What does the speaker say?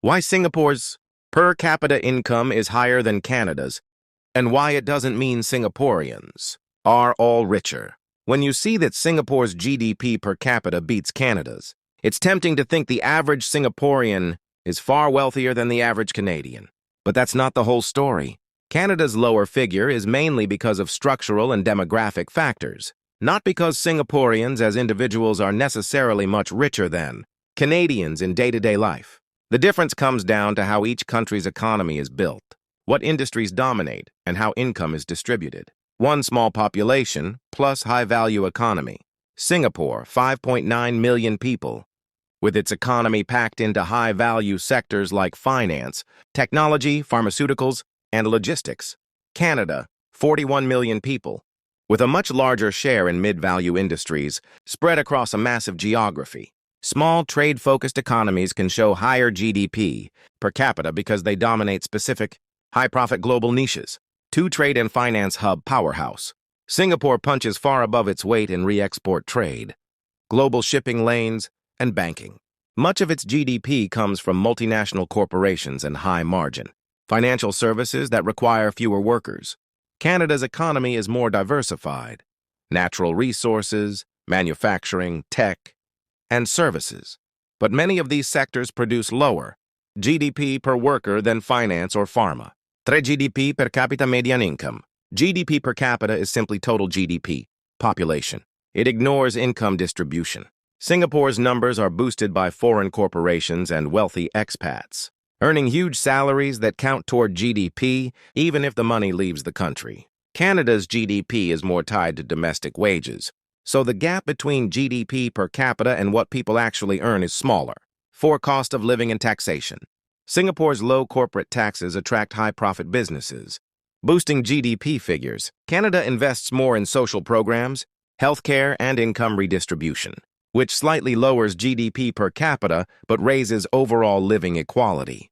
Why Singapore's per capita income is higher than Canada's, and why it doesn't mean Singaporeans are all richer. When you see that Singapore's GDP per capita beats Canada's, it's tempting to think the average Singaporean is far wealthier than the average Canadian. But that's not the whole story. Canada's lower figure is mainly because of structural and demographic factors, not because Singaporeans as individuals are necessarily much richer than Canadians in day-to-day life. The difference comes down to how each country's economy is built, what industries dominate, and how income is distributed. One small population plus high-value economy. Singapore, 5.9 million people, with its economy packed into high-value sectors like finance, technology, pharmaceuticals, and logistics. Canada, 41 million people, with a much larger share in mid-value industries spread across a massive geography. Small trade-focused economies can show higher GDP per capita because they dominate specific, high-profit global niches. Trade and finance hub powerhouse. Singapore punches far above its weight in re-export trade, global shipping lanes, and banking. Much of its GDP comes from multinational corporations and high-margin financial services that require fewer workers. Canada's economy is more diversified. Natural resources, manufacturing, tech, and services. But many of these sectors produce lower GDP per worker than finance or pharma. 3 GDP per capita median income. GDP per capita is simply total GDP, population. It ignores income distribution. Singapore's numbers are boosted by foreign corporations and wealthy expats, earning huge salaries that count toward GDP even if the money leaves the country. Canada's GDP is more tied to domestic wages, so the gap between GDP per capita and what people actually earn is smaller. 4 cost of living and taxation. Singapore's low corporate taxes attract high-profit businesses, boosting GDP figures. Canada invests more in social programs, healthcare, and income redistribution, which slightly lowers GDP per capita but raises overall living equality.